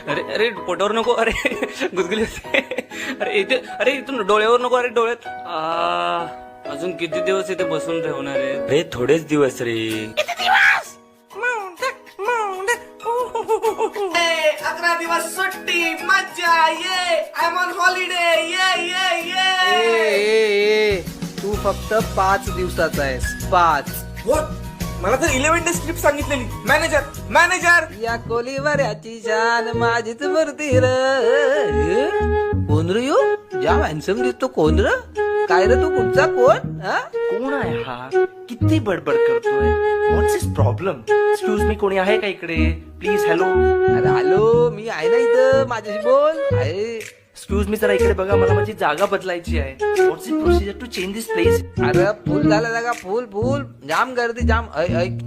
अरे अरे पोटावर नको, अरे गुदगुली होते. अरे इथे, अरे इथून डोळ्यावर नको, अरे डोळ्यात. अजून किती दिवस इथे बसून ठेवणार आहे? अरे थोडेच दिवस रे. 11 दिवस सुट्टी, मज्जा, ये आय एम ऑन हॉलिडे, ये. तू फक्त 5 दिवसाचा आहेस. 5. व्हॉट? मला तर 11 डेज ट्रिप सांगितलेली. मॅनेजर या कोलीवर याची शान माझीच मूर्ती र. कोण रे यो? ज्या हॅन्सम दिसतो. कोण र? काय रे तू? कुठचा कोण? हा? कोण आहे हा? किती बडबड करतोय? व्हॉट्स इज प्रॉब्लेम? एक्सक्यूज मी, कोणी आहे का इकडे? प्लीज. हॅलो. अरे हॅलो, मी आहे ना इथं. माझ्याशी बोल. आहे. एक्सक्यूज मी, जरा इकडे बघा, मला माझी जागा बदलायची आहे. What's is procedure to change this place? अरे फुल झाला जागा. फुल जाम गर्दी जाम. ऐक